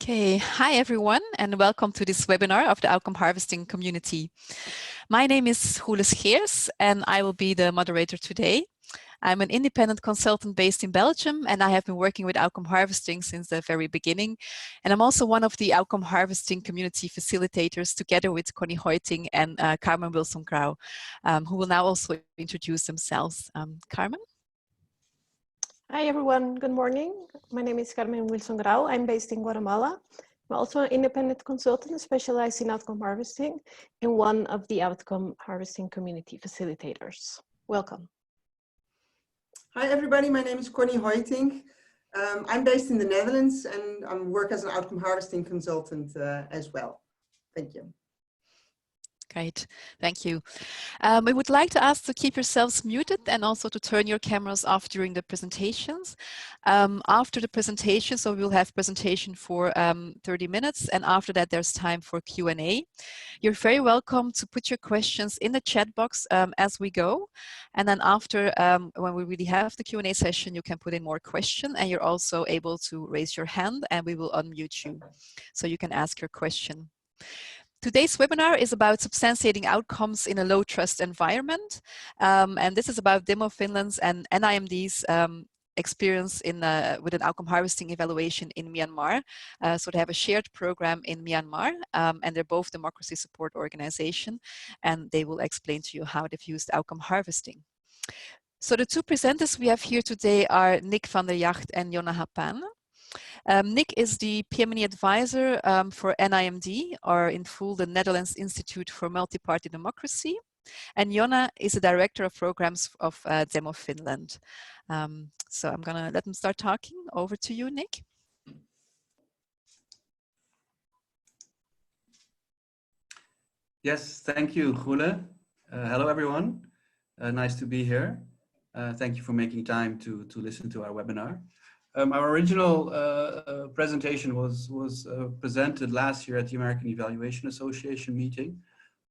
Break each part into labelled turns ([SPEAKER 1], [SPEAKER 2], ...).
[SPEAKER 1] Okay, hi everyone, and welcome to this webinar of the outcome harvesting community. My name is Jules Geers, and I will be the moderator today. I'm an independent consultant based in Belgium, and I have been working with outcome harvesting since the very beginning. And I'm also one of the outcome harvesting community facilitators, together with Connie Hoiting and Carmen Wilson-Grau, who will now also introduce themselves. Carmen?
[SPEAKER 2] Hi everyone, good morning. My name is Carmen Wilson-Grau. I'm based in Guatemala. I'm also an independent consultant specialized in outcome harvesting and one of the outcome harvesting community facilitators. Welcome.
[SPEAKER 3] Hi everybody, my name is Connie Hoiting. I'm based in the Netherlands and I work as an outcome harvesting consultant as well. Thank you.
[SPEAKER 1] Great, thank you. We would like to ask to keep yourselves muted and also to turn your cameras off during the presentations. After the presentation, so we'll have presentation for 30 minutes, and after that there's time for Q&A. You're very welcome to put your questions in the chat box as we go, and then after, when we really have the Q&A session, you can put in more questions, and you're also able to raise your hand and we will unmute you so you can ask your question. Today's webinar is about substantiating outcomes in a low-trust environment, and this is about Demo Finland's and NIMD's experience with an outcome harvesting evaluation in Myanmar. So they have a shared program in Myanmar, and they're both democracy support organization, and they will explain to you how they've used outcome harvesting. So the two presenters we have here today are Nick van der Jacht and Jonna Hapan. Nick is the PME advisor for NIMD, or in full the Netherlands Institute for Multiparty Democracy, and Jonna is the director of programs of Demo Finland. So I'm gonna let them start talking. Over to you, Nick.
[SPEAKER 4] Yes, thank you, Jule. Hello, everyone. Nice to be here. Thank you for making time to listen to our webinar. Our original presentation was presented last year at the American Evaluation Association meeting,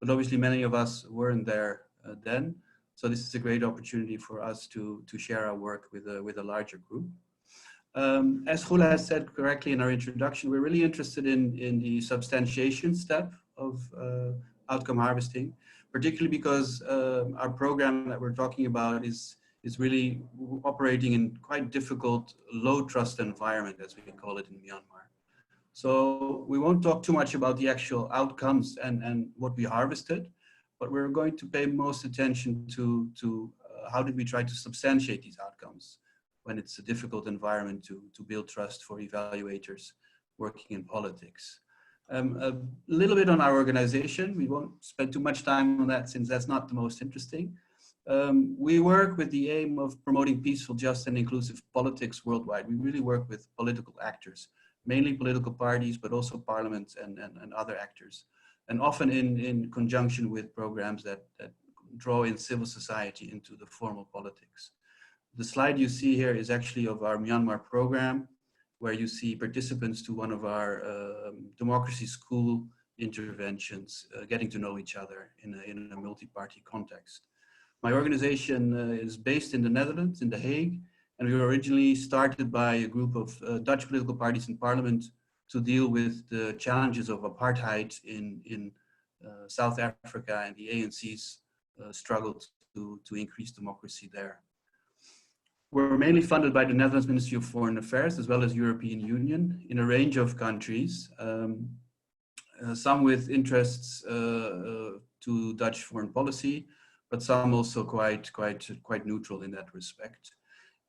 [SPEAKER 4] but obviously many of us weren't there then. So this is a great opportunity for us to share our work with a larger group. As Jule has said correctly in our introduction, we're really interested in the substantiation step of outcome harvesting, particularly because our program that we're talking about is really operating in quite difficult low trust environment, as we call it in Myanmar. So we won't talk too much about the actual outcomes and what we harvested, but we're going to pay most attention to how did we try to substantiate these outcomes when it's a difficult environment to build trust for evaluators working in politics. A little bit on our organization. We won't spend too much time on that since that's not the most interesting. We work with the aim of promoting peaceful, just and inclusive politics worldwide. We really work with political actors, mainly political parties, but also parliaments and other actors, and often in conjunction with programs that draw in civil society into the formal politics. The slide you see here is actually of our Myanmar program, where you see participants to one of our democracy school interventions, getting to know each other in a multi-party context. My organization is based in the Netherlands, in The Hague, and we were originally started by a group of Dutch political parties in parliament to deal with the challenges of apartheid in South Africa and the ANC's struggle to increase democracy there. We're mainly funded by the Netherlands Ministry of Foreign Affairs, as well as European Union, in a range of countries, some with interests to Dutch foreign policy, but some also quite neutral in that respect.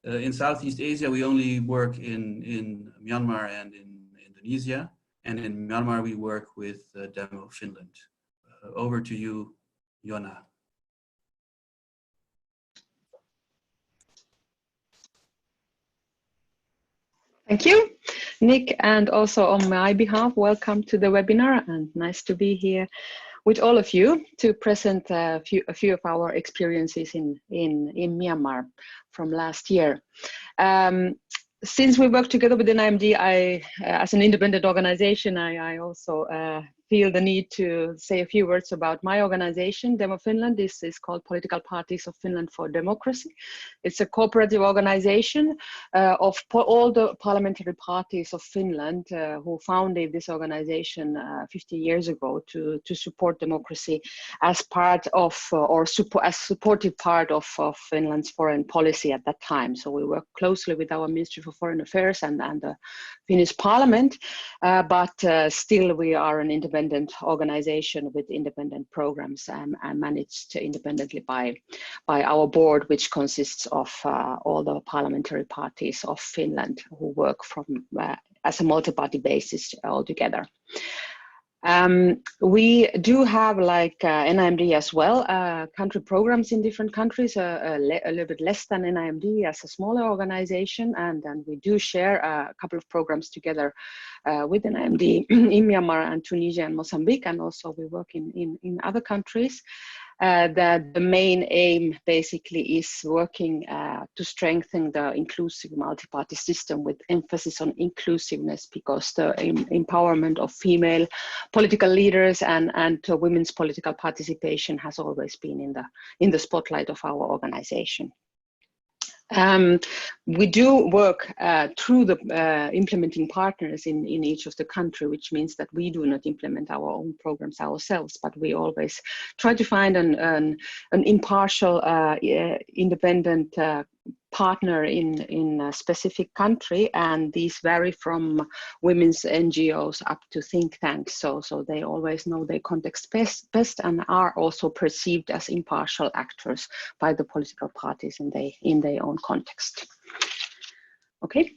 [SPEAKER 4] In Southeast Asia, we only work in Myanmar and in Indonesia, and in Myanmar we work with Demo Finland. Over to you, Jonna.
[SPEAKER 5] Thank you, Nick, and also on my behalf, welcome to the webinar, and nice to be here with all of you to present a few of our experiences in Myanmar from last year. Since we work together with NIMD, as an independent organization, I also feel the need to say a few words about my organization. Demo Finland is called Political Parties of Finland for Democracy. It's a cooperative organization of all the parliamentary parties of Finland who founded this organization 50 years ago to support democracy as part of, as supportive part of Finland's foreign policy at that time. So we work closely with our Ministry for Foreign Affairs and the Finnish Parliament, but still we are an independent organization with independent programs and managed independently by our board, which consists of all the parliamentary parties of Finland who work from as a multi-party basis altogether. We do have, like NIMD as well, country programs in different countries, a little bit less than NIMD as a smaller organization, and then we do share a couple of programs together with NIMD in Myanmar and Tunisia and Mozambique, and also we work in other countries. The main aim basically is working to strengthen the inclusive multi-party system with emphasis on inclusiveness, because the empowerment of female political leaders and women's political participation has always been in the spotlight of our organization. We do work through the implementing partners in each of the country, which means that we do not implement our own programs ourselves, but we always try to find an impartial, independent partner in a specific country, and these vary from women's NGOs up to think tanks, so they always know their context best and are also perceived as impartial actors by the political parties in their own context. Okay.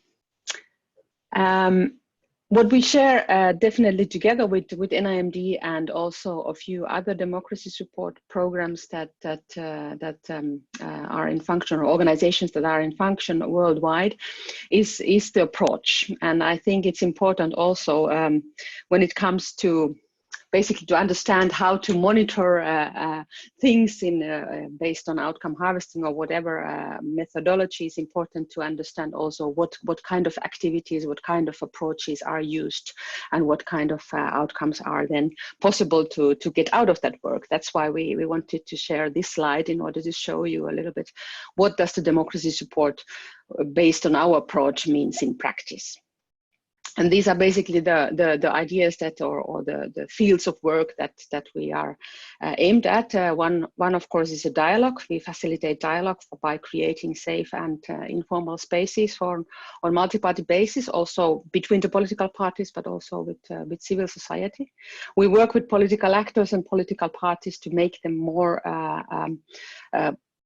[SPEAKER 5] What we share definitely together with NIMD and also a few other democracy support programs that are in function, or organizations that are in function worldwide, is the approach. And I think it's important also when it comes to basically to understand how to monitor things based on outcome harvesting or whatever methodology. Is important to understand also what kind of activities, what kind of approaches are used, and what kind of outcomes are then possible to get out of that work. That's why we wanted to share this slide, in order to show you a little bit what does the democracy support based on our approach means in practice. And these are basically the ideas that, or the fields of work that we are aimed at. One of course is a dialogue. We facilitate dialogue by creating safe and informal spaces on multi-party basis, also between the political parties, but also with civil society. We work with political actors and political parties to make them more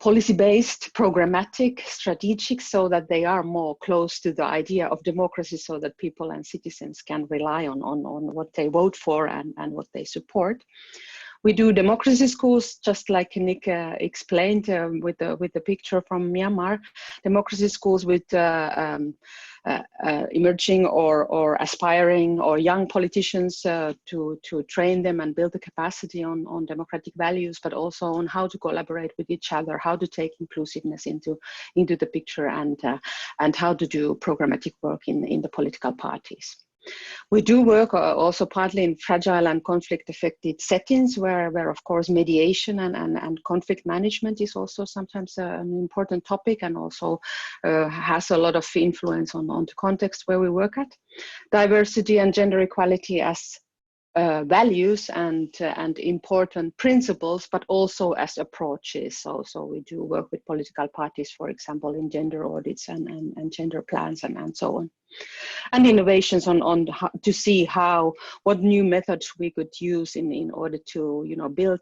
[SPEAKER 5] policy-based, programmatic, strategic, so that they are more close to the idea of democracy, so that people and citizens can rely on what they vote for and what they support. We do democracy schools, just like Nick explained with the picture from Myanmar. Democracy schools with emerging or aspiring or young politicians to train them and build the capacity on democratic values, but also on how to collaborate with each other, how to take inclusiveness into the picture, and how to do programmatic work in the political parties. We do work also partly in fragile and conflict-affected settings, where of course mediation and conflict management is also sometimes an important topic, and also has a lot of influence on the context where we work at. Diversity and gender equality as values and important principles, but also as approaches. So we do work with political parties, for example, in gender audits and gender plans and so on. And innovations on to see what new methods we could use in order to build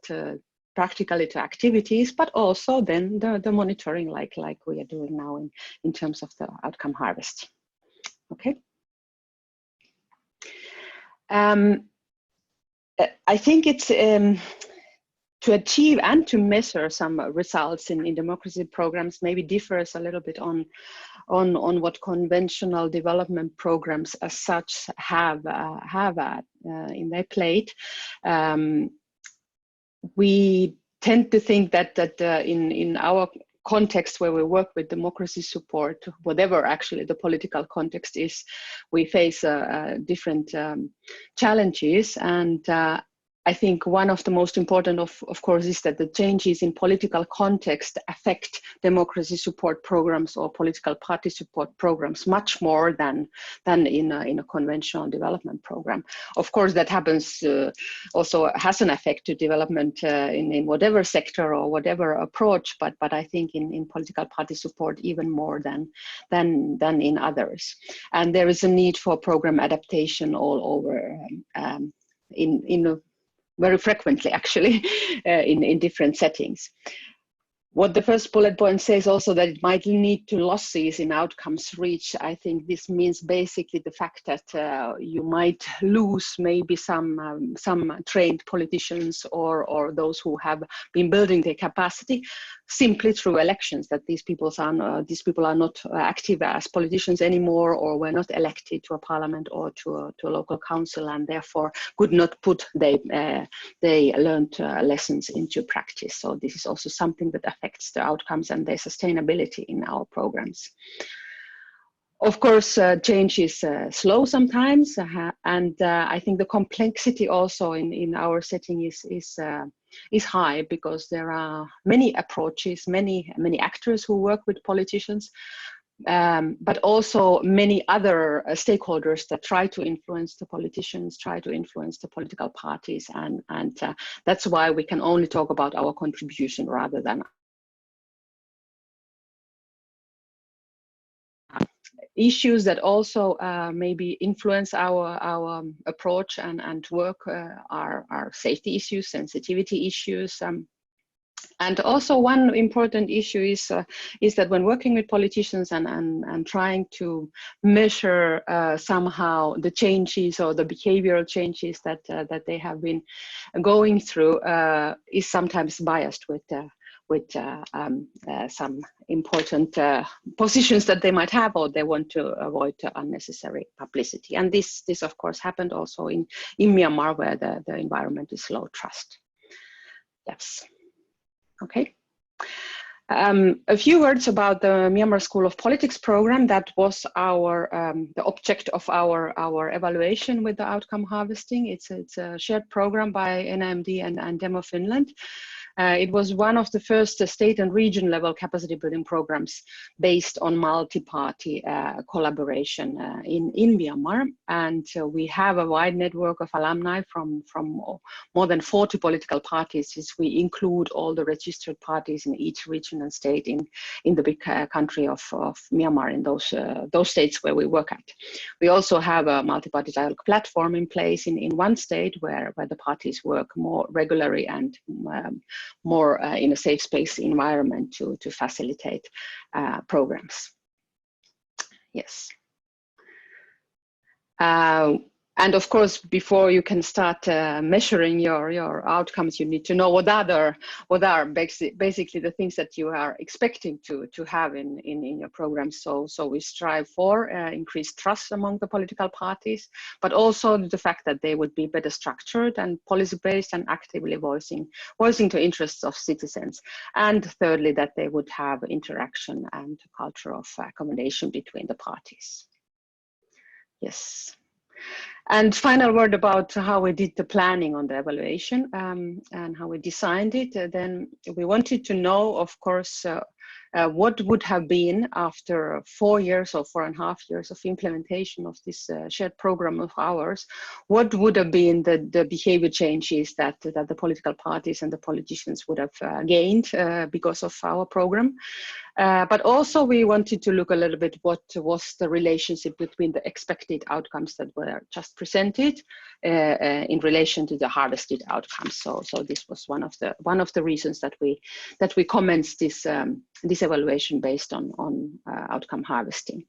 [SPEAKER 5] practically to activities, but also then the monitoring like we are doing now in terms of the outcome harvest. Okay. I think it's to achieve and to measure some results in democracy programs maybe differs a little bit on what conventional development programs as such have in their plate. We tend to think that in our context where we work with democracy support, whatever actually the political context is, we face different challenges. And I think one of the most important, of course, is that the changes in political context affect democracy support programs or political party support programs much more than in a conventional development program. Of course, that happens also has an effect to development in whatever sector or whatever approach, but I think in political party support even more than in others. And there is a need for program adaptation all over very frequently, actually, in different settings. What the first bullet point says also that it might lead to losses in outcomes reached. I think this means basically the fact that you might lose maybe some trained politicians or those who have been building their capacity simply through elections, that these people are not active as politicians anymore, or were not elected to a parliament or to a local council, and therefore could not put they learned lessons into practice. So this is also something that affects the outcomes and their sustainability in our programs. Of course, change is slow sometimes, and I think the complexity also in our setting is high, because there are many approaches, many actors who work with politicians, but also many other stakeholders that try to influence the politicians, try to influence the political parties, and that's why we can only talk about our contribution rather than issues that also maybe influence our approach and work are safety issues, sensitivity issues. And also one important issue is that when working with politicians and trying to measure somehow the changes or the behavioral changes that they have been going through is sometimes biased with some important positions that they might have, or they want to avoid unnecessary publicity. And this of course happened also in Myanmar, where the environment is low trust. Yes. Okay. A few words about the Myanmar School of Politics program. That was the object of our evaluation with the outcome harvesting. It's a shared program by NIMD and Demo Finland. It was one of the first state and region level capacity building programs based on multi-party collaboration in Myanmar. And we have a wide network of alumni from more than 40 political parties, as we include all the registered parties in each region and state in the big country of Myanmar, in those states where we work at. We also have a multi-party dialogue platform in place in one state where the parties work more regularly and more in a safe space environment to facilitate programs. Yes. And of course, before you can start measuring your outcomes, you need to know what are basically the things that you are expecting to have in your program. So we strive for increased trust among the political parties, but also the fact that they would be better structured and policy-based and actively voicing the interests of citizens. And thirdly, that they would have interaction and culture of accommodation between the parties. Yes. And final word about how we did the planning on the evaluation and how we designed it. Then we wanted to know, of course, what would have been after 4 years or 4.5 years of implementation of this shared program of ours, what would have been the behavior changes that the political parties and the politicians would have gained because of our program. But also we wanted to look a little bit what was the relationship between the expected outcomes that were just presented in relation to the harvested outcomes. So this was one of the reasons that we commenced this evaluation based on outcome harvesting.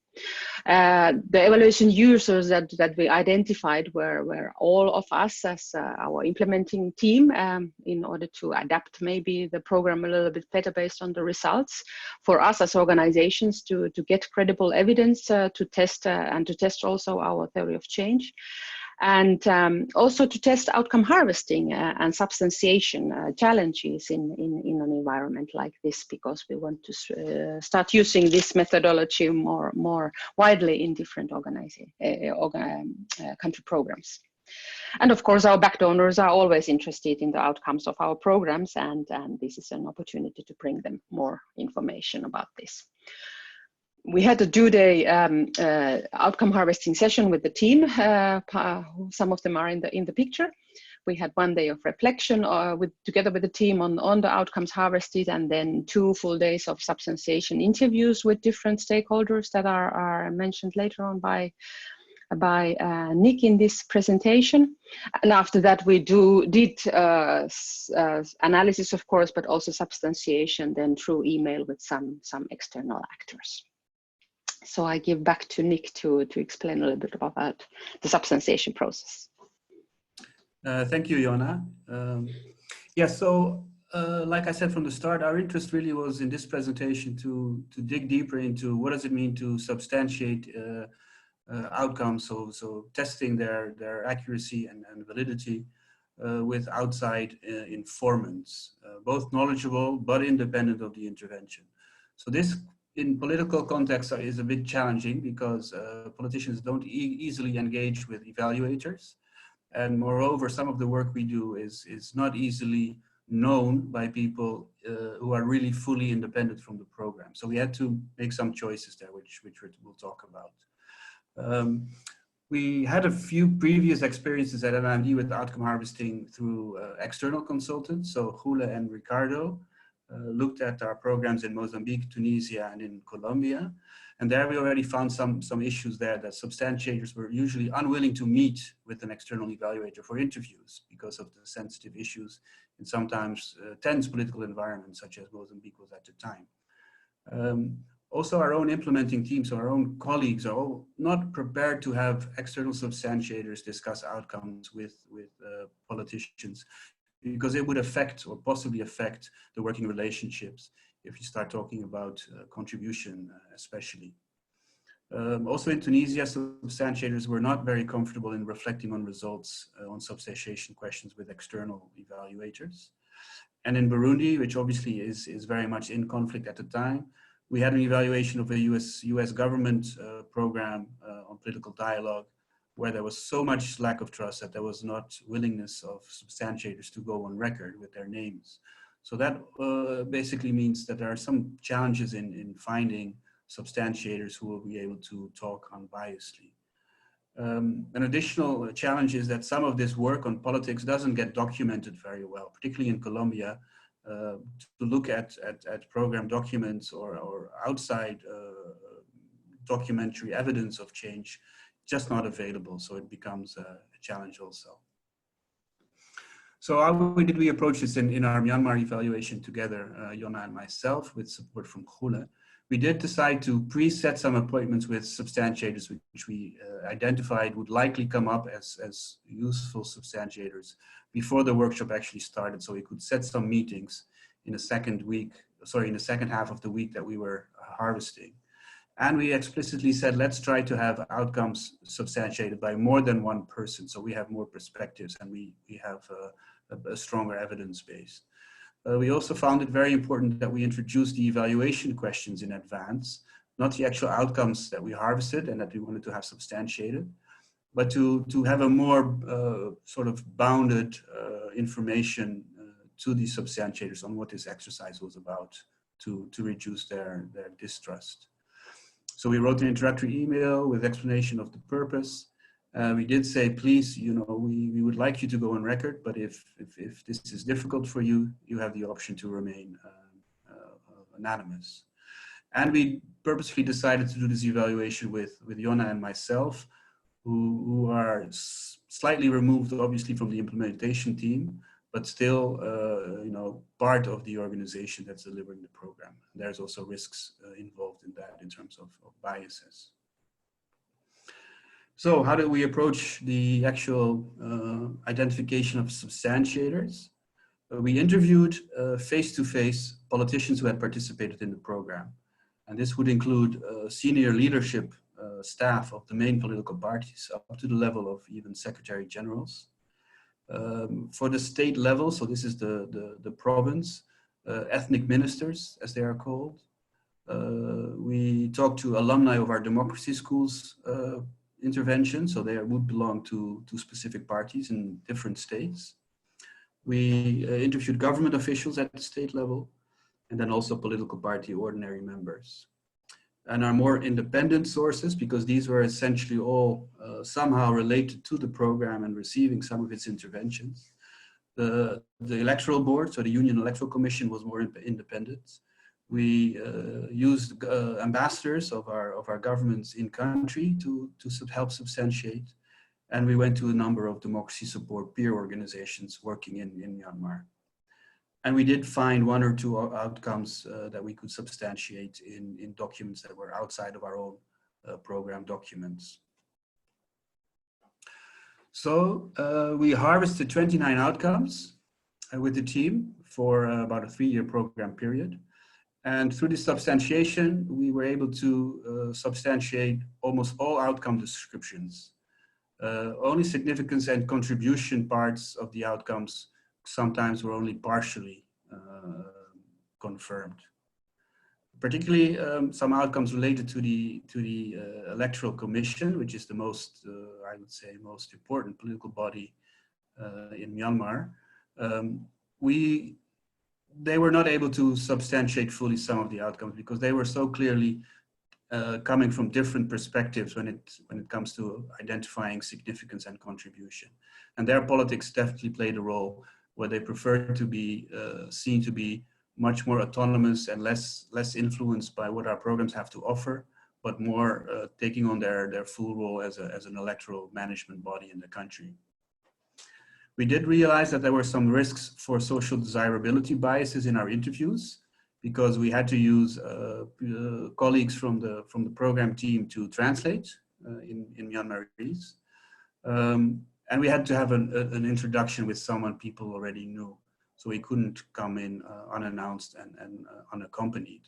[SPEAKER 5] The evaluation users that we identified were all of us as our implementing team in order to adapt maybe the program a little bit better based on the results. For us as organizations to get credible evidence to test and to test also our theory of change. and also to test outcome harvesting and substantiation challenges in an environment like this, because we want to start using this methodology more widely in different country programs. And of course, our back donors are always interested in the outcomes of our programs, and this is an opportunity to bring them more information about this. We had a 2-day outcome harvesting session with the team. Some of them are in the picture. We had 1 day of reflection together with the team on the outcomes harvested, and then 2 full days of substantiation interviews with different stakeholders that are mentioned later on by Nick in this presentation. And after that, we did analysis, of course, but also substantiation then through email with some external actors. So I give back to Nick to explain a little bit about the substantiation process.
[SPEAKER 4] Thank you, Jonna. So like I said from the start, our interest really was in this presentation to dig deeper into what does it mean to substantiate outcomes, so testing their accuracy and validity with outside informants, both knowledgeable but independent of the intervention. So this, in political context, is a bit challenging because politicians don't easily engage with evaluators, and moreover, some of the work we do is not easily known by people who are really fully independent from the program. So we had to make some choices there, which we'll talk about. We had a few previous experiences at NIMD with outcome harvesting through external consultants. So Jule and Ricardo looked at our programs in Mozambique, Tunisia, and in Colombia. And there we already found some issues there, that substantiators were usually unwilling to meet with an external evaluator for interviews because of the sensitive issues in sometimes tense political environments, such as Mozambique was at the time. Also, our own implementing teams, so our own colleagues, are all not prepared to have external substantiators discuss outcomes with politicians, because it would affect or possibly affect the working relationships if you start talking about contribution, especially. Also in Tunisia, substantiators were not very comfortable in reflecting on results on substantiation questions with external evaluators. And in Burundi, which obviously is very much in conflict at the time, we had an evaluation of a US government program on political dialogue, where there was so much lack of trust that there was not willingness of substantiators to go on record with their names. So that basically means that there are some challenges in finding substantiators who will be able to talk unbiasedly. An additional challenge is that some of this work on politics doesn't get documented very well, particularly in Colombia. To look at program documents or outside documentary evidence of change, just not available. So it becomes a challenge also. So how did we approach this in our Myanmar evaluation together, Jonna and myself, with support from Jule? We did decide to preset some appointments with substantiators, which we identified would likely come up as useful substantiators before the workshop actually started. So we could set some meetings in the second half of the week that we were harvesting. And we explicitly said, let's try to have outcomes substantiated by more than one person, so we have more perspectives and we have a stronger evidence base. We also found it very important that we introduce the evaluation questions in advance, not the actual outcomes that we harvested and that we wanted to have substantiated, but to have a more sort of bounded information to the substantiators on what this exercise was about to reduce their distrust. So we wrote an introductory email with explanation of the purpose. We did say, please, we would like you to go on record, but if this is difficult for you, you have the option to remain anonymous. And we purposefully decided to do this evaluation with Jonna and myself, who are slightly removed, obviously, from the implementation team, but still, part of the organization that's delivering the program. There's also risks involved in that in terms of biases. So how did we approach the actual identification of substantiators? We interviewed face-to-face politicians who had participated in the program. And this would include senior leadership staff of the main political parties up to the level of even secretary generals. For the state level, so this is the province, ethnic ministers, as they are called. We talked to alumni of our democracy schools intervention, so they would belong to specific parties in different states. We interviewed government officials at the state level, and then also political party ordinary members. And our more independent sources, because these were essentially all somehow related to the program and receiving some of its interventions. The electoral board, so the Union Electoral Commission, was more independent. We used ambassadors of our governments in country to help substantiate. And we went to a number of democracy support peer organizations working in Myanmar. And we did find one or two outcomes that we could substantiate in documents that were outside of our own program documents. So we harvested 29 outcomes with the team for about a 3-year program period. And through this substantiation, we were able to substantiate almost all outcome descriptions. Only significance and contribution parts of the outcomes sometimes were only partially confirmed. Particularly some outcomes related to the Electoral Commission, which is the most, I would say, most important political body in Myanmar. They were not able to substantiate fully some of the outcomes because they were so clearly coming from different perspectives when it comes to identifying significance and contribution. And their politics definitely played a role where they prefer to be seen to be much more autonomous and less influenced by what our programs have to offer, but more taking on their full role as an electoral management body in the country. We did realize that there were some risks for social desirability biases in our interviews, because we had to use colleagues from the program team to translate in Myanmarese. And we had to have an introduction with someone people already knew. So we couldn't come in unannounced and unaccompanied.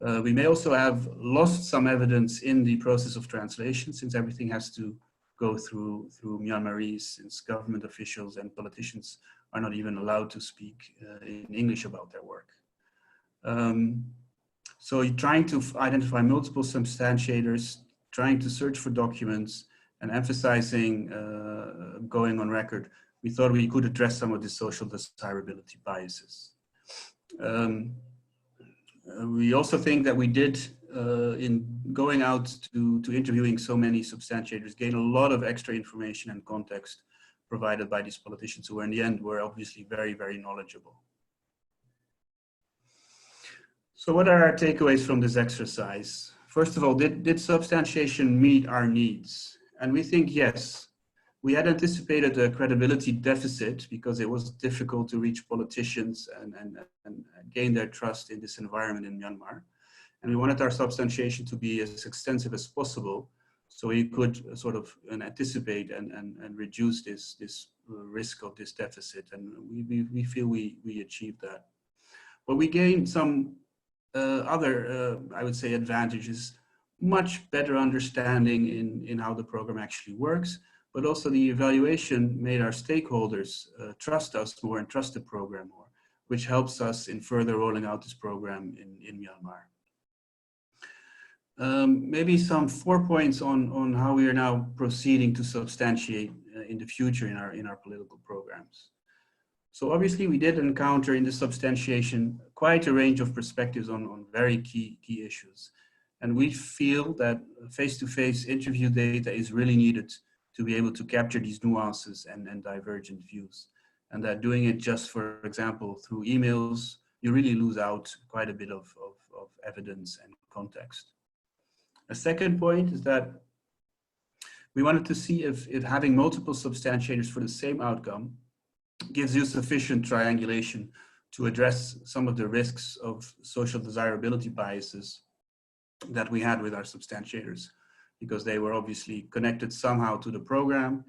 [SPEAKER 4] We may also have lost some evidence in the process of translation, since everything has to go through Myanmarese, since government officials and politicians are not even allowed to speak in English about their work. So trying to identify multiple substantiators, trying to search for documents, and emphasizing going on record, we thought we could address some of the social desirability biases. We also think that we did, in going out to interviewing so many substantiators, gain a lot of extra information and context provided by these politicians, who in the end were obviously very, very knowledgeable. So what are our takeaways from this exercise? First of all, did substantiation meet our needs? And we think yes. We had anticipated a credibility deficit because it was difficult to reach politicians and gain their trust in this environment in Myanmar. And we wanted our substantiation to be as extensive as possible, so we could sort of anticipate and reduce this risk of this deficit. And we feel we achieved that. But we gained some other, I would say, advantages: much better understanding in how the program actually works, but also the evaluation made our stakeholders trust us more and trust the program more, which helps us in further rolling out this program in Myanmar. Maybe some 4 points on how we are now proceeding to substantiate in the future in our political programs. So obviously we did encounter in the substantiation quite a range of perspectives on very key issues. And we feel that face-to-face interview data is really needed to be able to capture these nuances and divergent views. And that doing it just, for example, through emails, you really lose out quite a bit of evidence and context. A second point is that we wanted to see if having multiple substantiators for the same outcome gives you sufficient triangulation to address some of the risks of social desirability biases that we had with our substantiators, because they were obviously connected somehow to the program,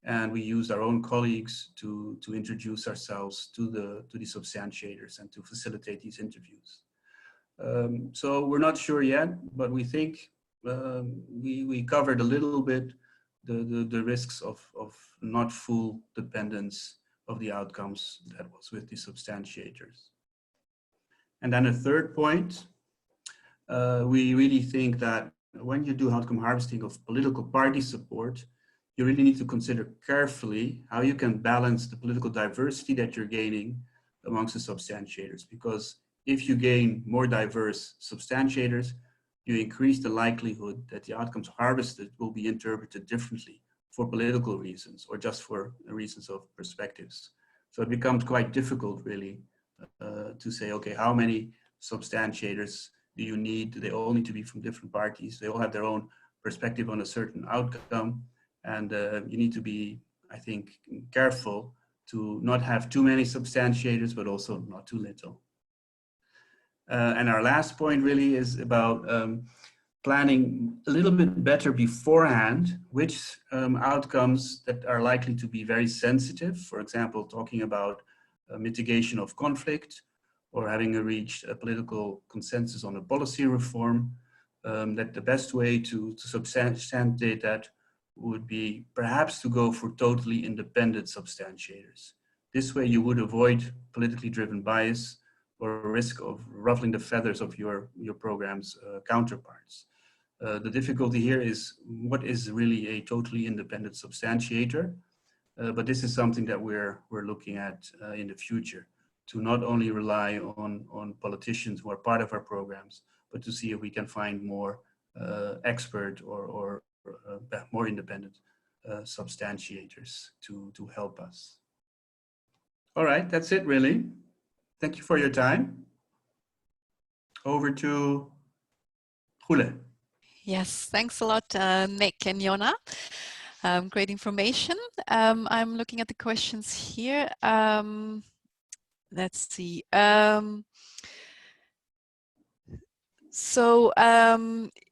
[SPEAKER 4] and we used our own colleagues to introduce ourselves to the substantiators and to facilitate these interviews. So we're not sure yet, but we think we covered a little bit the risks of not full dependence of the outcomes that was with the substantiators. And then a third point, we really think that when you do outcome harvesting of political party support, you really need to consider carefully how you can balance the political diversity that you're gaining amongst the substantiators. Because if you gain more diverse substantiators, you increase the likelihood that the outcomes harvested will be interpreted differently for political reasons or just for reasons of perspectives. So it becomes quite difficult really to say, okay, how many substantiators do you need? Do they all need to be from different parties? They all have their own perspective on a certain outcome. And you need to be, I think, careful to not have too many substantiators, but also not too little. And our last point really is about planning a little bit better beforehand, which outcomes that are likely to be very sensitive. For example, talking about mitigation of conflict or having reached a political consensus on a policy reform, that the best way to substantiate that would be perhaps to go for totally independent substantiators. This way you would avoid politically driven bias or risk of ruffling the feathers of your program's counterparts. The difficulty here is what is really a totally independent substantiator, but this is something that we're looking at in the future, to not only rely on politicians who are part of our programs, but to see if we can find more expert or more independent substantiators to help us. All right, that's it really. Thank you for your time. Over to Gule.
[SPEAKER 1] Yes, thanks a lot, Nick and Jonna. Great information. I'm looking at the questions here. Let's see.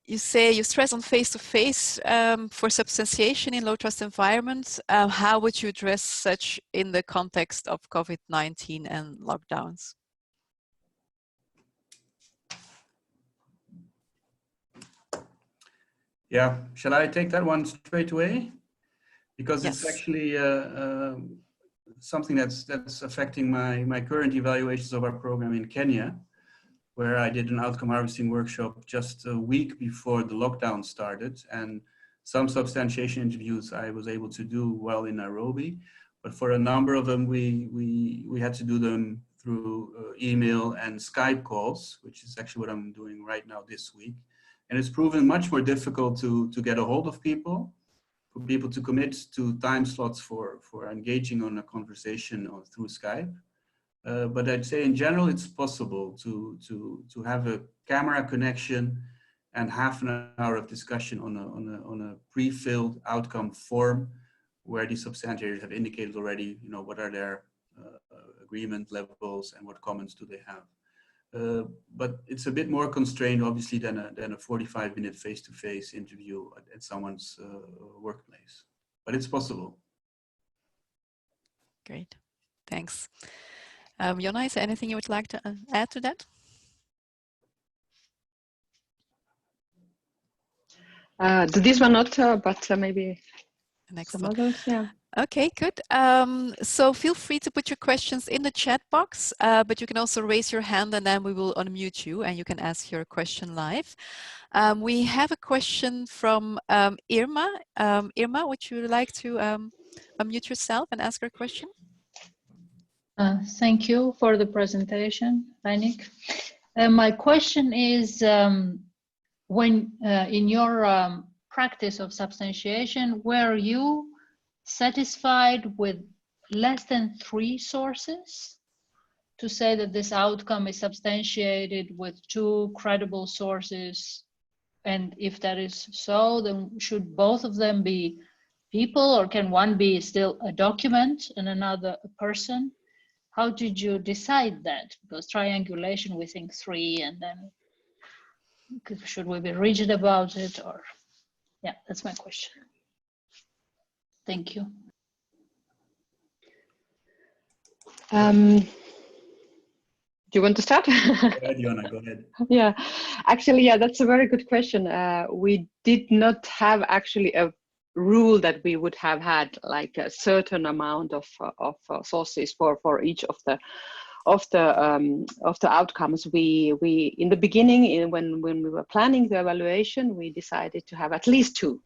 [SPEAKER 1] You say you stress on face-to-face for substantiation in low-trust environments. How would you address such in the context of COVID-19 and lockdowns?
[SPEAKER 4] Yeah, shall I take that one straight away? Because
[SPEAKER 1] yes.
[SPEAKER 4] It's actually something that's affecting my current evaluations of our program in Kenya, where I did an outcome harvesting workshop just a week before the lockdown started. And some substantiation interviews I was able to do while in Nairobi, but for a number of them, we had to do them through email and Skype calls, which is actually what I'm doing right now this week. And it's proven much more difficult to get a hold of people, for people to commit to time slots for engaging on a conversation through Skype. But I'd say in general, it's possible to have a camera connection and half an hour of discussion on a pre-filled outcome form, where the substantiators have indicated already, what are their agreement levels and what comments do they have. But it's a bit more constrained, obviously, than a 45-minute face-to-face interview at someone's workplace. But it's possible.
[SPEAKER 1] Great, thanks. Jonna, is there anything you would like to add to that?
[SPEAKER 5] To this one not, but maybe
[SPEAKER 1] next
[SPEAKER 5] some
[SPEAKER 1] one.
[SPEAKER 5] others, yeah.
[SPEAKER 1] Okay, good. So feel free to put your questions in the chat box, but you can also raise your hand and then we will unmute you and you can ask your question live. We have a question from Irma. Irma, would you like to unmute yourself and ask your question?
[SPEAKER 6] Thank you for the presentation, Nick. My question is, when in your practice of substantiation, were you satisfied with less than 3 sources to say that this outcome is substantiated with 2 credible sources? And if that is so, then should both of them be people, or can one be still a document and another a person? How did you decide that? Because triangulation, we think 3, and then should we be rigid about it? Or, yeah, that's my question. Thank you.
[SPEAKER 5] Do you want to start?
[SPEAKER 4] Go ahead, Jonna, go ahead.
[SPEAKER 5] Yeah, actually, yeah, that's a very good question. We did not have actually a rule that we would have had like a certain amount of sources for each of the outcomes. We in the beginning, when we were planning the evaluation, we decided to have at least two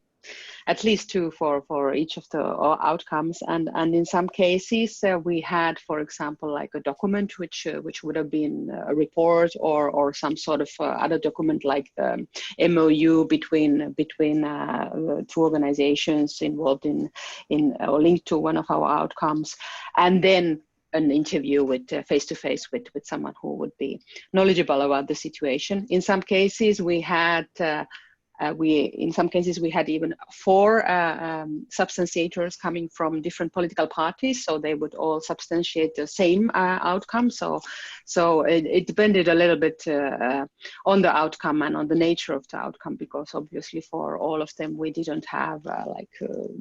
[SPEAKER 5] for each of the outcomes, and in some cases we had, for example, like a document which would have been a report or some sort of other document like the MOU between two organizations involved in or linked to one of our outcomes, and then an interview with face-to-face with someone who would be knowledgeable about the situation. In some cases we had in some cases we had even 4 substantiators coming from different political parties, so they would all substantiate the same outcome. So it depended a little bit on the outcome and on the nature of the outcome, because obviously for all of them we didn't have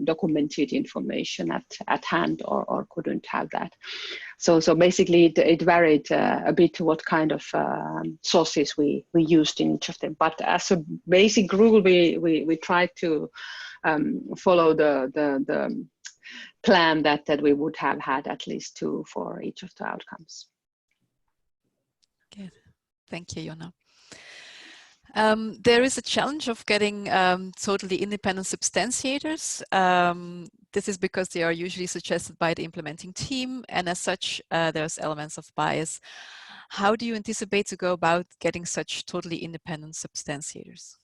[SPEAKER 5] documented information at hand or couldn't have that. So basically it varied a bit what kind of sources we used in each of them. But as a basic rule, we tried to follow the plan that we would have had at least 2 for each of the outcomes.
[SPEAKER 1] Okay, thank you, Jonna. There is a challenge of getting totally independent substantiators. This is because they are usually suggested by the implementing team, and as such, there's elements of bias. How do you anticipate to go about getting such totally independent substantiators?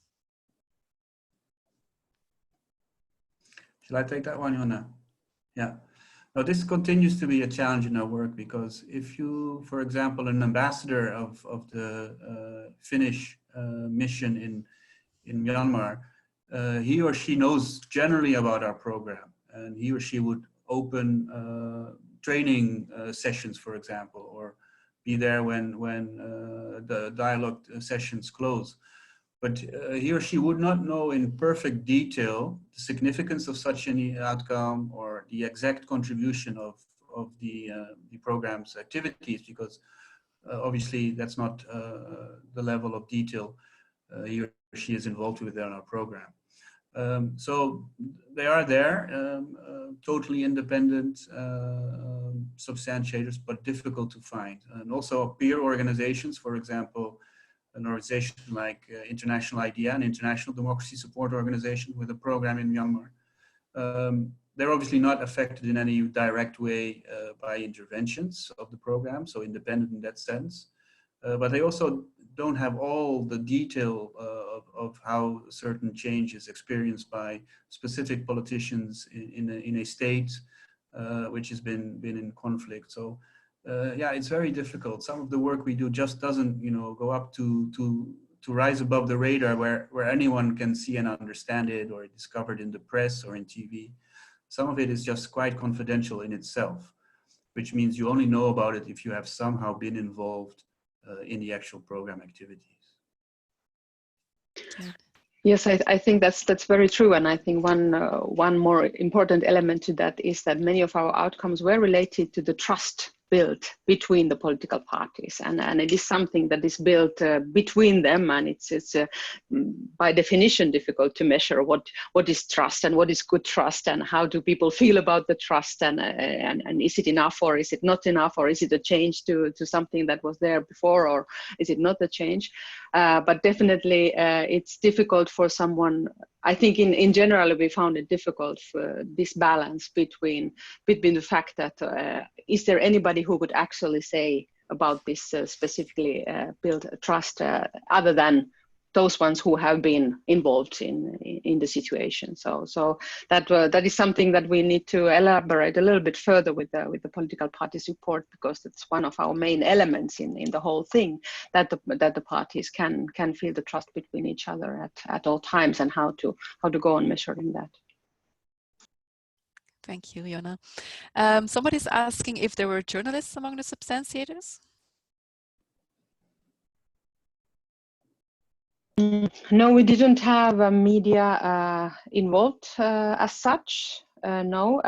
[SPEAKER 4] Shall I take that one, Jonna? Yeah. Now, this continues to be a challenge in our work, because if you, for example, an ambassador of the Finnish mission in Myanmar, he or she knows generally about our program, and he or she would open training sessions, for example, or be there when the dialogue sessions close. But he or she would not know in perfect detail the significance of such an outcome or the exact contribution of the program's activities, because obviously that's not the level of detail he or she is involved with in our program. So they are there, totally independent substantiators, but difficult to find. And also peer organizations, for example, an organization like International IDEA, an International Democracy Support Organization with a program in Myanmar. They're obviously not affected in any direct way by interventions of the program, so independent in that sense. But they also don't have all the detail of how certain change is experienced by specific politicians in a state which has been in conflict. So yeah, it's very difficult. Some of the work we do just doesn't, go up to rise above the radar where anyone can see and understand it, or discovered in the press or in TV. Some of it is just quite confidential in itself, which means you only know about it if you have somehow been involved in the actual program activities.
[SPEAKER 5] Yes, I think that's very true, and I think one more important element to that is that many of our outcomes were related to the trust built between the political parties, and it is something that is built between them, and it's by definition difficult to measure what is trust and what is good trust, and how do people feel about the trust, and is it enough or is it not enough, or is it a change to something that was there before, or is it not a change? But definitely it's difficult for someone. I think in general we found it difficult for this balance between the fact that is there anybody who would actually say about this specifically build trust other than those ones who have been involved in the situation. So that is something that we need to elaborate a little bit further with the political parties report, because it's one of our main elements in the whole thing, that the parties can feel the trust between each other at all times, and how to go on measuring that.
[SPEAKER 1] Thank you, Jonna. Somebody's asking if there were journalists among the substantiators.
[SPEAKER 5] No, we didn't have media involved as such. no.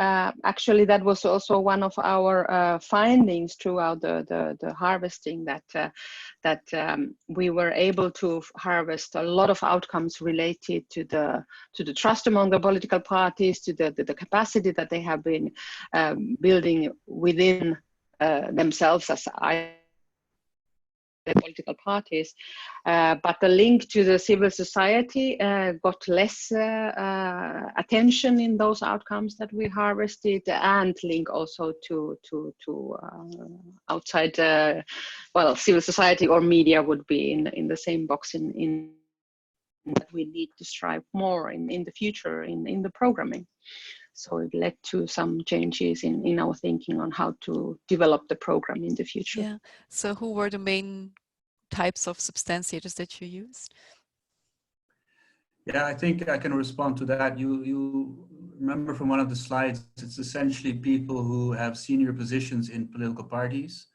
[SPEAKER 5] Actually, that was also one of our findings throughout the harvesting, that we were able to harvest a lot of outcomes related to the trust among the political parties, to the capacity that they have been building within themselves as political parties, but the link to the civil society got less attention in those outcomes that we harvested, and link also to outside, well, civil society or media would be in the same box in that we need to strive more in the future in the programming. So it led to some changes in our thinking on how to develop the program in the future.
[SPEAKER 1] Yeah. So who were the main types of substantiators that you used?
[SPEAKER 4] Yeah, I think I can respond to that. You remember from one of the slides, it's essentially people who have senior positions in political parties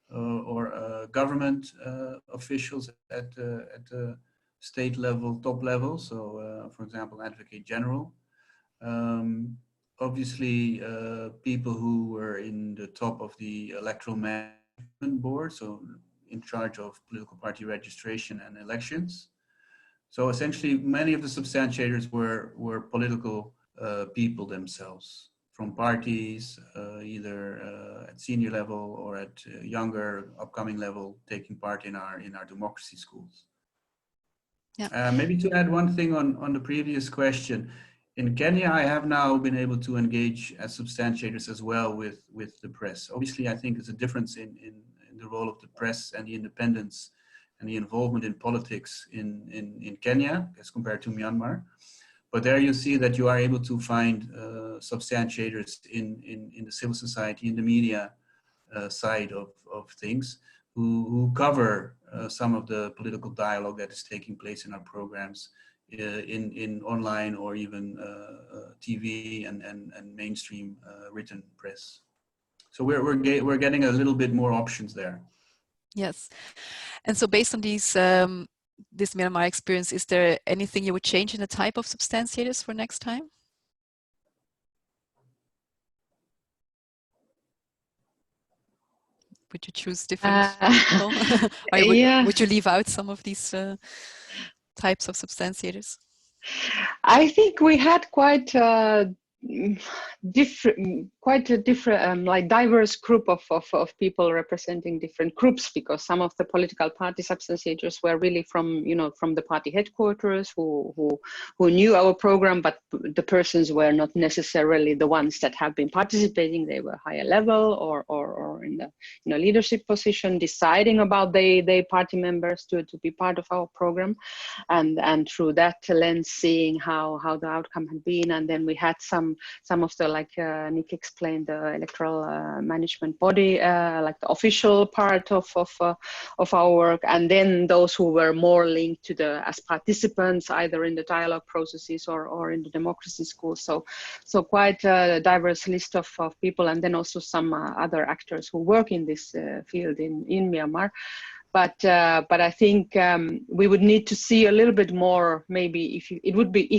[SPEAKER 4] or government officials at the state level, top level. So, for example, Advocate General. Obviously, people who were in the top of the electoral management board, so in charge of political party registration and elections. So essentially, many of the substantiators were political people themselves, from parties, either at senior level or at younger, upcoming level, taking part in our democracy schools. Yeah. Maybe to add one thing on the previous question. In Kenya, I have now been able to engage as substantiators as well with the press. Obviously, I think there's a difference in the role of the press and the independence and the involvement in politics in Kenya as compared to Myanmar. But there you see that you are able to find substantiators in the civil society, in the media side of things, who cover some of the political dialogue that is taking place in our programs, in online or even TV and mainstream written press. So we're getting a little bit more options there.
[SPEAKER 1] Yes, and so based on these this Myanmar experience, is there anything you would change in the type of substantiators for next time? Would you choose different people? Or would you leave out some of these types of substantiators?
[SPEAKER 5] I think we had quite a different, like diverse group of people representing different groups, because some of the political party substantiators were really from the party headquarters who knew our program, but the persons were not necessarily the ones that have been participating. They were higher level or in the leadership position, deciding about their party members to be part of our program, and through that lens seeing how the outcome had been. And then we had some of the, like Nick explained, the electoral management body, like the official part of our work, and then those who were more linked to as participants, either in the dialogue processes or in the democracy schools. So quite a diverse list of people, and then also some other actors who work in this field in Myanmar. But I think we would need to see a little bit more, maybe if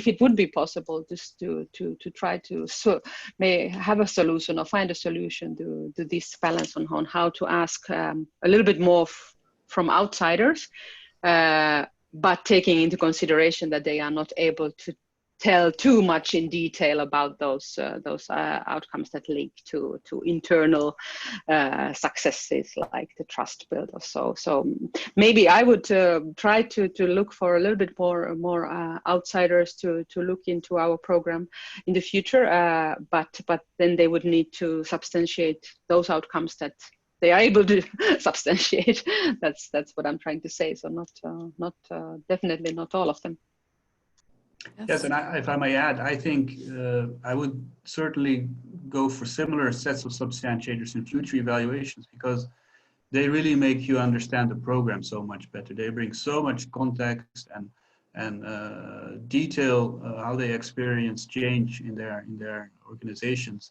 [SPEAKER 5] it would be possible, just to try to may have a solution or find a solution to this balance on how to ask a little bit more from outsiders, but taking into consideration that they are not able to tell too much in detail about those outcomes that link to internal successes like the trust builder. So maybe I would try to look for a little bit more outsiders to look into our program in the future, but then they would need to substantiate those outcomes that they are able to substantiate. That's what I'm trying to say. So not definitely not all of them.
[SPEAKER 4] Yes, and if I may add, I think I would certainly go for similar sets of substantiators in future evaluations, because they really make you understand the program so much better. They bring so much context and detail how they experience change in their organizations,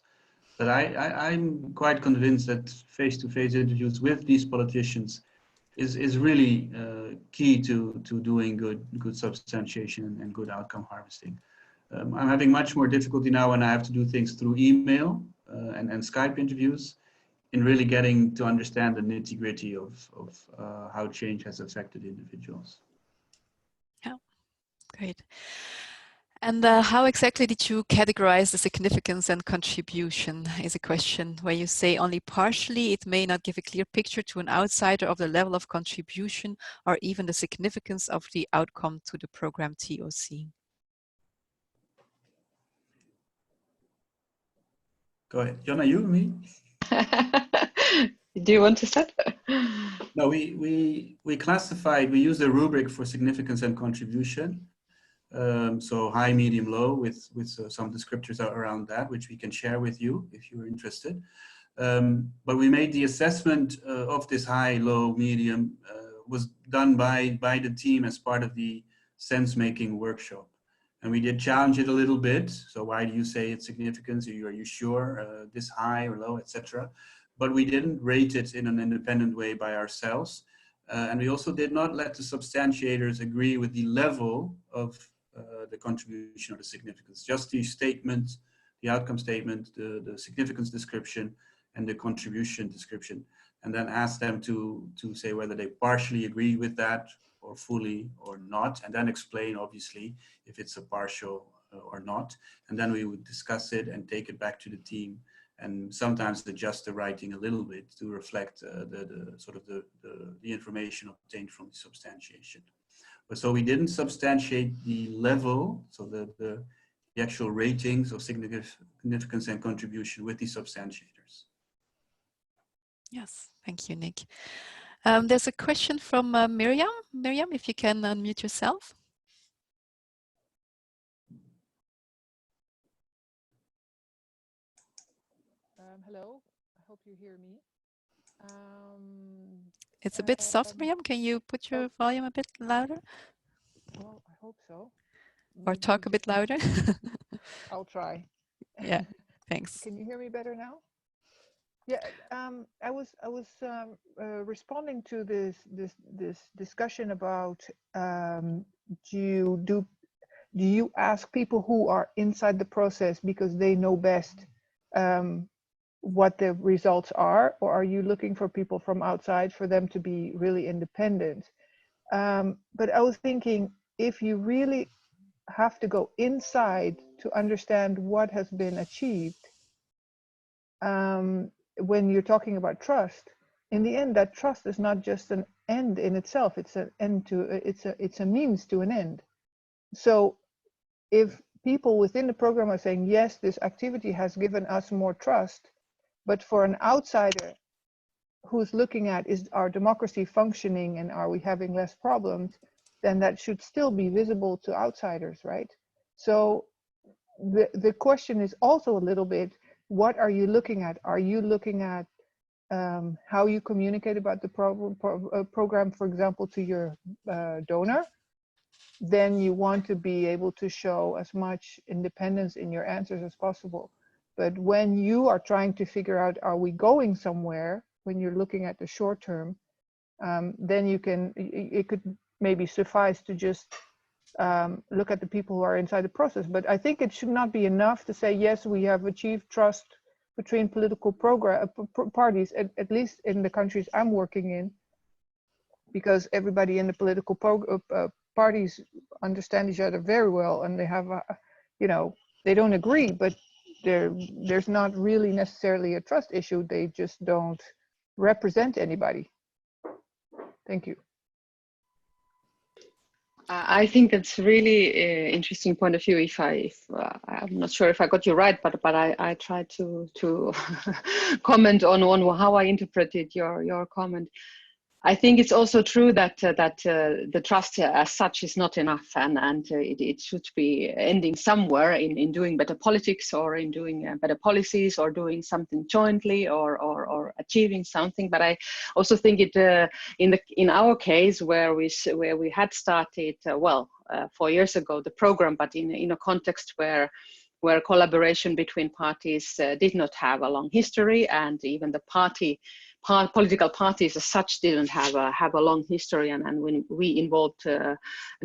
[SPEAKER 4] that I'm quite convinced that face-to-face interviews with these politicians is really key to doing good substantiation and good outcome harvesting. I'm having much more difficulty now when I have to do things through email and Skype interviews, in really getting to understand the nitty-gritty of how change has affected individuals.
[SPEAKER 1] Yeah, great. And how exactly did you categorize the significance and contribution is a question where you say only partially it may not give a clear picture to an outsider of the level of contribution or even the significance of the outcome to the program TOC.
[SPEAKER 4] Go ahead. Jonna, you, me?
[SPEAKER 5] Do you want to start?
[SPEAKER 4] No, we classified, we used a rubric for significance and contribution. So high, medium, low, with some descriptors around that, which we can share with you if you're interested. But we made the assessment of this high, low, medium was done by the team as part of the sense-making workshop. And we did challenge it a little bit. So why do you say it's significance? Are you sure this high or low, etc.? But we didn't rate it in an independent way by ourselves. And we also did not let the substantiators agree with the level of the contribution or the significance, just the statement, the outcome statement, the significance description, and the contribution description, and then ask them to say whether they partially agree with that or fully or not, and then explain, obviously, if it's a partial or not. And then we would discuss it and take it back to the team, and sometimes adjust the writing a little bit to reflect the information obtained from the substantiation. But so we didn't substantiate the level, so the actual ratings of significance and contribution with the substantiators.
[SPEAKER 1] Yes, thank you, Nick. There's a question from Miriam. Miriam, if you can unmute yourself.
[SPEAKER 7] Hello, I hope you hear me.
[SPEAKER 1] It's a bit soft, Miriam. Can you put your volume a bit louder?
[SPEAKER 7] Well, I hope so.
[SPEAKER 1] Or talk a bit louder?
[SPEAKER 7] I'll try.
[SPEAKER 1] Yeah, thanks.
[SPEAKER 7] Can you hear me better now? Yeah, I was responding to this discussion about do you ask people who are inside the process because they know best what the results are, or are you looking for people from outside for them to be really independent? But I was thinking, if you really have to go inside to understand what has been achieved, when you're talking about trust, in the end, that trust is not just an end in itself. It's an end to it's a means to an end. So if people within the program are saying, yes, this activity has given us more trust, but for an outsider who's looking at, is our democracy functioning and are we having less problems, then that should still be visible to outsiders, right? So the question is also a little bit, what are you looking at? Are you looking at how you communicate about the program, for example, to your donor? Then you want to be able to show as much independence in your answers as possible. But when you are trying to figure out, are we going somewhere, when you're looking at the short term, then you can, it could maybe suffice to just look at the people who are inside the process. But I think it should not be enough to say, yes, we have achieved trust between political parties, at least in the countries I'm working in, because everybody in the political parties understand each other very well, and they have, you know, they don't agree, but there's not really necessarily a trust issue. They just don't represent anybody. Thank you.
[SPEAKER 5] I think that's really interesting point of view. If I'm not sure if I got you right, but I tried to comment on how I interpreted your comment. I think it's also true that the trust as such is not enough, and it should be ending somewhere in doing better politics, or in doing better policies, or doing something jointly, or achieving something. But I also think it in our case, where we had started 4 years ago the program, but in a context where collaboration between parties did not have a long history, and even the political parties as such didn't have a long history, and when we involved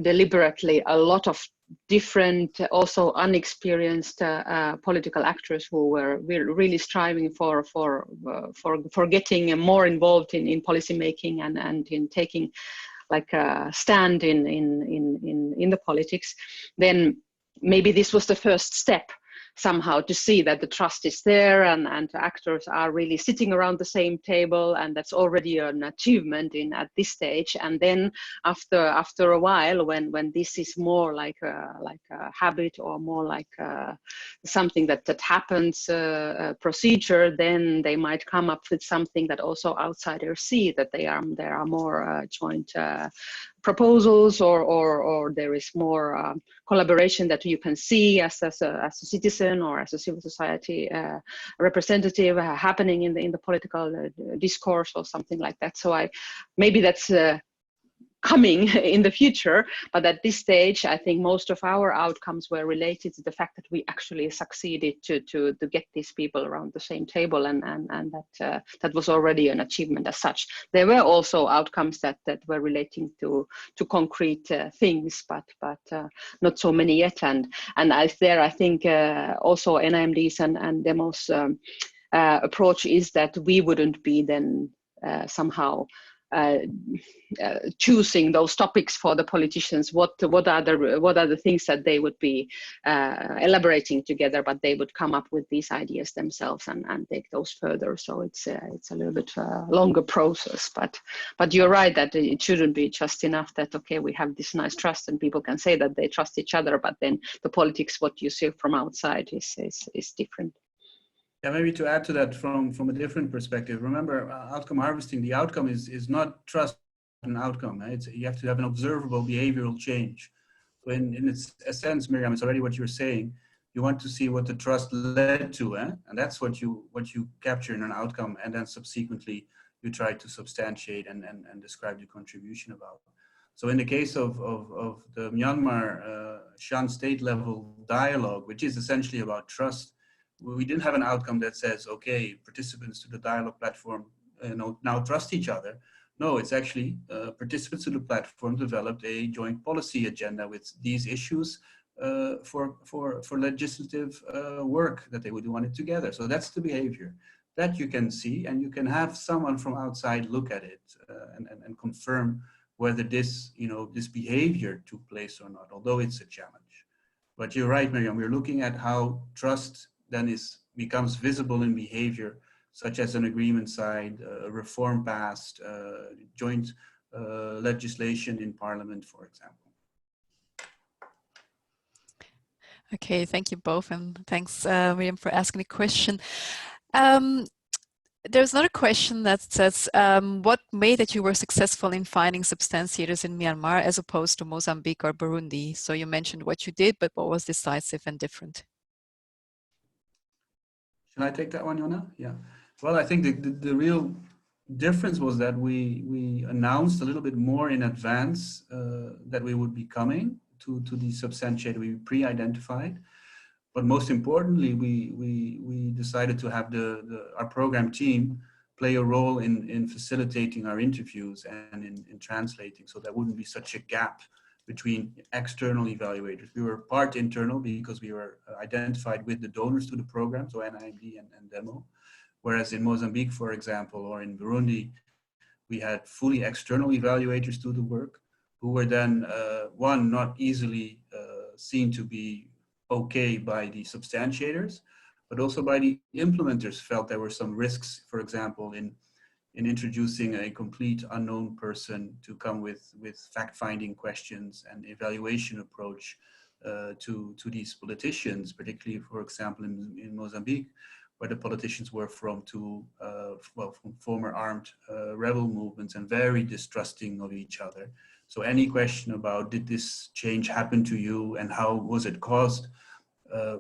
[SPEAKER 5] deliberately a lot of different, also unexperienced political actors who were really striving for getting more involved in policy making and in taking like a stand in the politics, then maybe this was the first step somehow to see that the trust is there and actors are really sitting around the same table, and that's already an achievement at this stage. And then after a while, when this is more like a habit or more like something that happens, a procedure, then they might come up with something that also outsiders see, that there are more joint proposals, or there is more collaboration that you can see as a citizen or as a civil society representative happening in the political discourse or something like that. So maybe that's coming in the future, but at this stage, I think most of our outcomes were related to the fact that we actually succeeded to get these people around the same table, and that was already an achievement as such. There were also outcomes that were relating to concrete things, but not so many yet. And I think also NIMD's and Demo's approach is that we wouldn't be then somehow choosing those topics for the politicians. What are the things that they would be elaborating together, but they would come up with these ideas themselves and take those further. So it's a little bit longer process, but you're right that it shouldn't be just enough that, okay, we have this nice trust and people can say that they trust each other, but then the politics, what you see from outside is different.
[SPEAKER 4] Yeah, maybe to add to that from a different perspective, remember outcome harvesting, the outcome is not trust an outcome. Right? You have to have an observable behavioral change. So in its essence, Miriam, it's already what you're saying. You want to see what the trust led to, and that's what you capture in an outcome, and then subsequently you try to substantiate and describe the contribution about. So in the case of the Myanmar Shan state level dialogue, which is essentially about trust, we didn't have an outcome that says, okay, participants to the dialogue platform now trust each other. No, it's actually participants to the platform developed a joint policy agenda with these issues for legislative work that they would want it together. So that's the behavior that you can see, and you can have someone from outside look at it and confirm whether this behavior took place or not, although it's a challenge. But you're right, Miriam, we're looking at how trust then becomes visible in behavior, such as an agreement signed, a reform passed, joint legislation in Parliament, for example.
[SPEAKER 1] Okay, thank you both, and thanks, Miriam, for asking the question. There's another question that says, what made that you were successful in finding substantiators in Myanmar as opposed to Mozambique or Burundi? So you mentioned what you did, but what was decisive and different?
[SPEAKER 4] Should I take that one, Jonna? Yeah. Well, I think the real difference was that we announced a little bit more in advance that we would be coming to the substantiator. We pre-identified, but most importantly, we decided to have our program team play a role in facilitating our interviews and in translating, so there wouldn't be such a gap between external evaluators. We were part internal because we were identified with the donors to the program, so NIMD and Demo. Whereas in Mozambique, for example, or in Burundi, we had fully external evaluators do the work, who were then, one, not easily seen to be okay by the substantiators, but also by the implementers felt there were some risks, for example, in introducing a complete unknown person to come with fact-finding questions and evaluation approach to these politicians, particularly, for example, in Mozambique, where the politicians were from former armed rebel movements and very distrusting of each other. So any question about, did this change happen to you and how was it caused,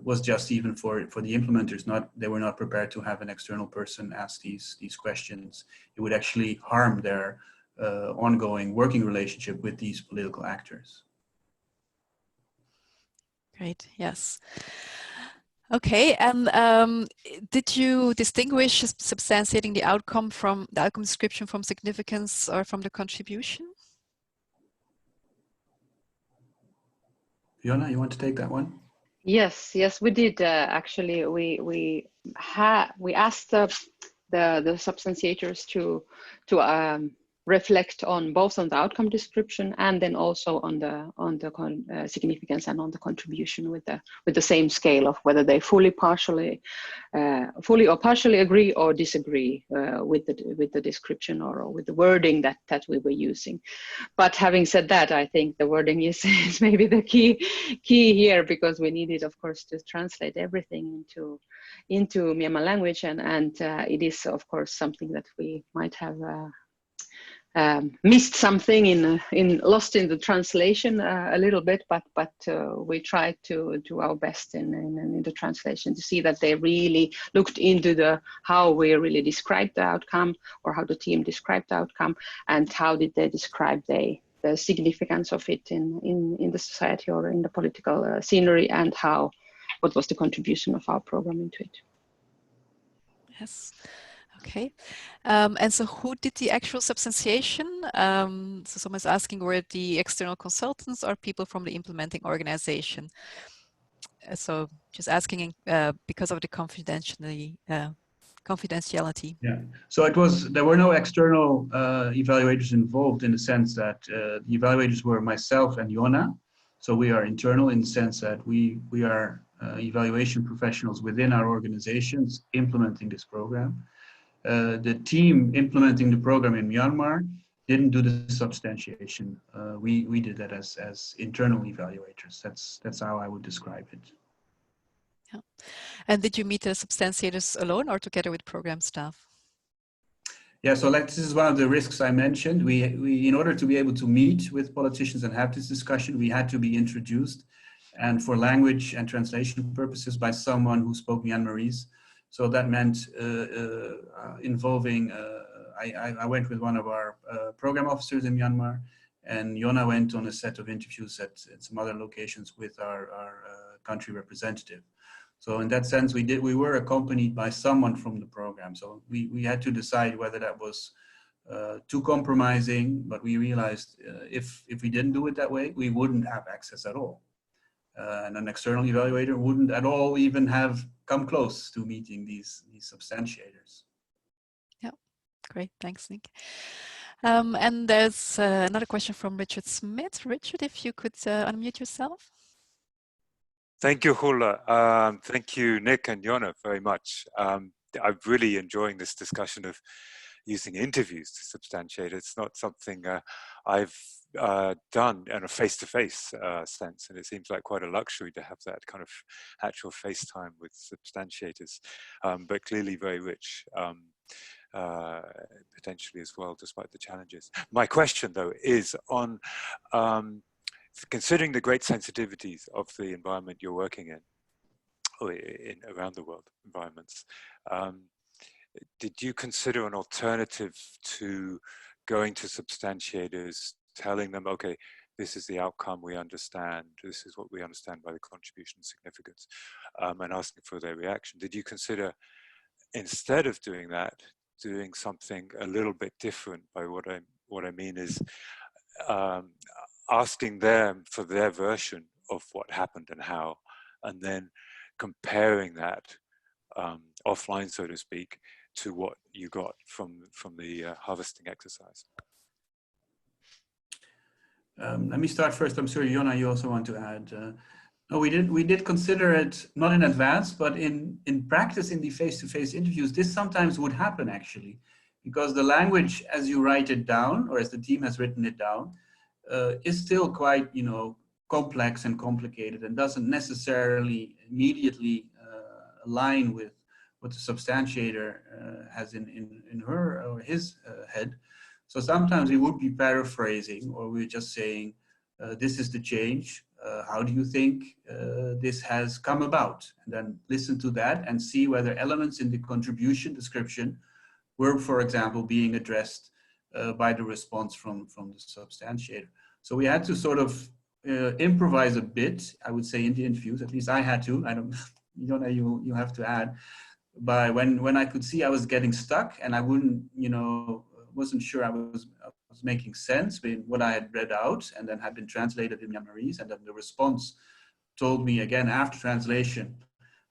[SPEAKER 4] was just even for the implementers, they were not prepared to have an external person ask these questions. It would actually harm their ongoing working relationship with these political actors.
[SPEAKER 1] Great, yes. Okay, and did you distinguish substantiating the outcome description from significance or from the contribution?
[SPEAKER 4] Jonna, you want to take that one?
[SPEAKER 5] Yes, yes, we did. Actually, we asked the substantiators to reflect on both on the outcome description and then also on the significance and on the contribution with the same scale of whether they fully or partially agree or disagree with the description or with the wording that we were using. But having said that, I think the wording is maybe the key here, because we needed, of course, to translate everything into Myanmar language, and it is, of course, something that we might have missed something lost in the translation a little bit, but we tried to do our best in the translation to see that they really looked into how we really described the outcome, or how the team described the outcome, and how did they describe the significance of it in the society or in the political scenery, and what was the contribution of our program into it.
[SPEAKER 1] Yes. Okay. And so who did the actual substantiation? So someone's asking, were the external consultants or people from the implementing organization? So just asking because of the confidentiality.
[SPEAKER 4] Yeah. So there were no external evaluators involved, in the sense that the evaluators were myself and Jonna. So we are internal in the sense that we are evaluation professionals within our organizations implementing this program. The team implementing the program in Myanmar didn't do the substantiation. We did that as internal evaluators. That's how I would describe it.
[SPEAKER 1] Yeah. And did you meet the substantiators alone or together with program staff?
[SPEAKER 4] Yeah, so this is one of the risks I mentioned. We in order to be able to meet with politicians and have this discussion, we had to be introduced, and for language and translation purposes, by someone who spoke Myanmarese. So that meant involving, I went with one of our program officers in Myanmar, and Jonna went on a set of interviews at some other locations with our country representative. So in that sense, we were accompanied by someone from the program. So we had to decide whether that was too compromising, but we realized if we didn't do it that way, we wouldn't have access at all. And an external evaluator wouldn't at all even have come close to meeting these substantiators.
[SPEAKER 1] Yeah, great, thanks, Nick. And there's another question from Richard Smith. Richard, if you could unmute yourself.
[SPEAKER 8] Thank you, Hula. Thank you, Nick and Jonna, very much. I'm really enjoying this discussion of using interviews to substantiate. It's not something I've done in a face-to-face sense, and it seems like quite a luxury to have that kind of actual FaceTime with substantiators, but clearly very rich potentially as well, despite the challenges. My question, though, is on considering the great sensitivities of the environment you're working in, or around the world environments, did you consider an alternative to going to substantiators, telling them, okay, this is the outcome we understand, this is what we understand by the contribution significance, and asking for their reaction? Did you consider, instead of doing that, doing something a little bit different? By what I mean is asking them for their version of what happened and how, and then comparing that offline, so to speak, to what you got from the harvesting exercise?
[SPEAKER 4] Let me start first. I'm sure, Jonna, you also want to add. No, we did consider it, not in advance, but in practice, in the face-to-face interviews, this sometimes would happen, actually, because the language, as you write it down, or as the team has written it down, is still quite, complex and complicated, and doesn't necessarily immediately align with what the substantiator has in her or his head. So sometimes we would be paraphrasing, or we're just saying, this is the change. How do you think this has come about? And then listen to that and see whether elements in the contribution description were, for example, being addressed by the response from the substantiator. So we had to sort of improvise a bit, I would say, in the interviews. At least I had to. I don't, Jonna, you have to add. By when I could see I was getting stuck and I wouldn't, wasn't sure I was was making sense with what I had read out and then had been translated in Myanmarese, and then the response told me again after translation,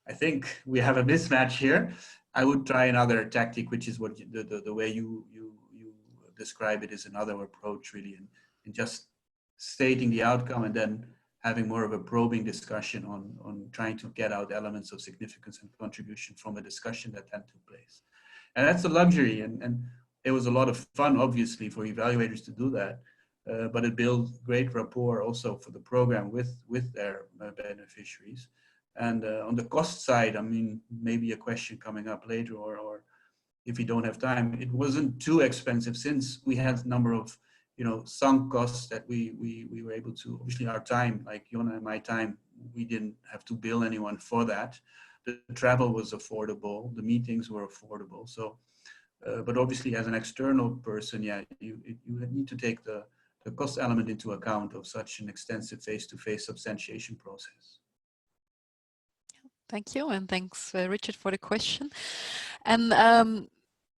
[SPEAKER 4] I think we have a mismatch here. I would try another tactic, which is what the way you describe it is another approach really, in just stating the outcome and then having more of a probing discussion on trying to get out elements of significance and contribution from a discussion that then took place. And that's a luxury, and it was a lot of fun, obviously, for evaluators to do that, but it built great rapport also for the program with their beneficiaries. And on the cost side, I mean, maybe a question coming up later, or if you don't have time, it wasn't too expensive since we had a number of, you know, sunk costs that we were able to, obviously our time, like Jonna and my time, we didn't have to bill anyone for that. The travel was affordable, the meetings were affordable. So, but obviously as an external person, yeah, you need to take the cost element into account of such an extensive face-to-face substantiation process.
[SPEAKER 1] Thank you, and thanks, Richard, for the question. And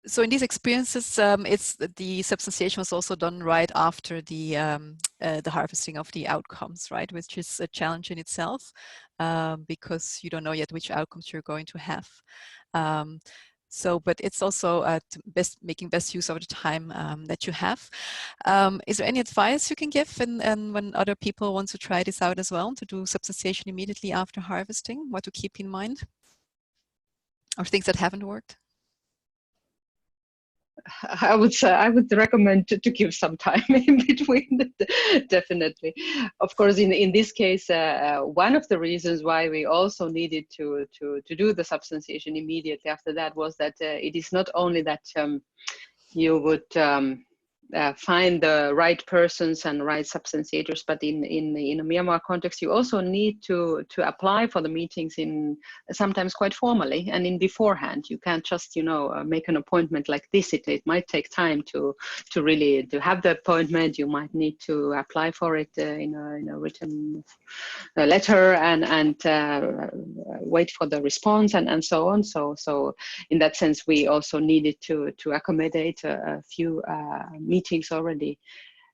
[SPEAKER 1] so in these experiences, it's the substantiation was also done right after the harvesting of the outcomes, right, which is a challenge in itself, because you don't know yet which outcomes you're going to have. So, but it's also making best use of the time that you have. Is there any advice you can give and when other people want to try this out as well, to do substantiation immediately after harvesting, what to keep in mind? Or things that haven't worked?
[SPEAKER 5] I would say I would recommend to give some time in between, definitely. Of course, in this case, one of the reasons why we also needed to do the substantiation immediately after that was that it is not only that you would find the right persons and right substantiators, but in a Myanmar context, you also need to apply for the meetings in sometimes quite formally and in beforehand. You can't just, you know, make an appointment like this. It might take time to really have the appointment. You might need to apply for it in a written letter and wait for the response and so on. So in that sense, we also needed to accommodate a few meetings already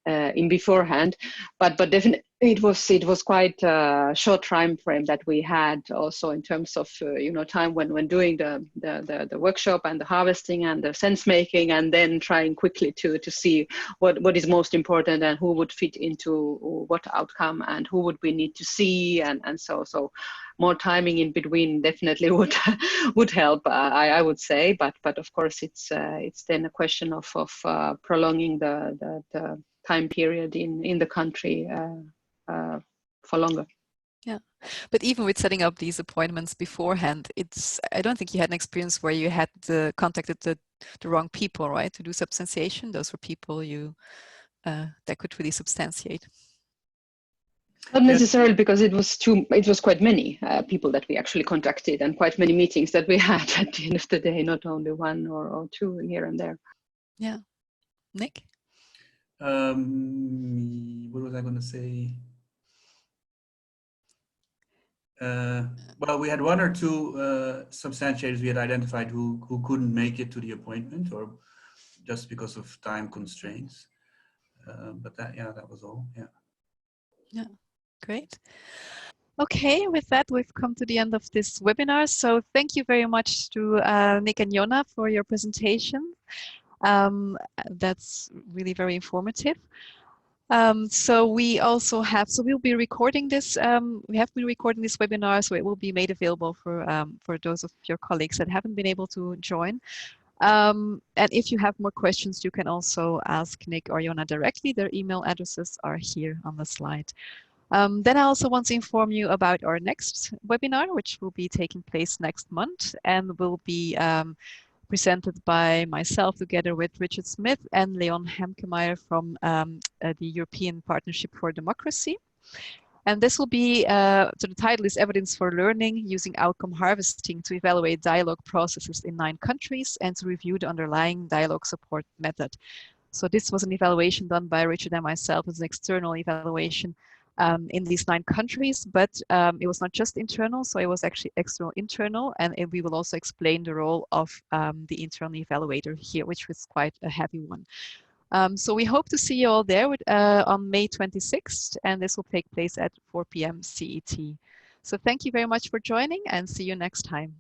[SPEAKER 5] in beforehand, but definitely it was quite a short time frame that we had also in terms of you know, time when doing the workshop and the harvesting and the sense making, and then trying quickly to see what is most important and who would fit into what outcome and who would we need to see, and so more timing in between definitely would help, I would say, but of course it's then a question of prolonging the time period in the country for longer.
[SPEAKER 1] Yeah, but even with setting up these appointments beforehand, I don't think you had an experience where you had contacted the wrong people, right, to do substantiation. Those were people that could really substantiate.
[SPEAKER 5] Not necessarily, because it was quite many people that we actually contacted, and quite many meetings that we had at the end of the day, not only one or two here and there.
[SPEAKER 1] Yeah. Nick?
[SPEAKER 4] What was I going to say? Well, we had one or two substantiators we had identified who couldn't make it to the appointment, or just because of time constraints. But that was all. Yeah.
[SPEAKER 1] Yeah, great. Okay, with that, we've come to the end of this webinar. So thank you very much to Nick and Jonna for your presentation. That's really very informative. So we'll be recording this. We have been recording this webinar, so it will be made available for those of your colleagues that haven't been able to join. And if you have more questions, you can also ask Nick or Jonna directly. Their email addresses are here on the slide. Then I also want to inform you about our next webinar, which will be taking place next month and will be presented by myself together with Richard Smith and Leon Hemkemeyer from the European Partnership for Democracy. And this will be, so the title is Evidence for Learning Using Outcome Harvesting to Evaluate Dialogue Processes in 9 Countries and to Review the Underlying Dialogue Support Method. So this was an evaluation done by Richard and myself as an external evaluation in these 9 countries, but it was not just internal, so it was actually external internal, and we will also explain the role of the internal evaluator here, which was quite a heavy one. So we hope to see you all there on May 26th, and this will take place at 4 p.m. CET. So thank you very much for joining, and see you next time.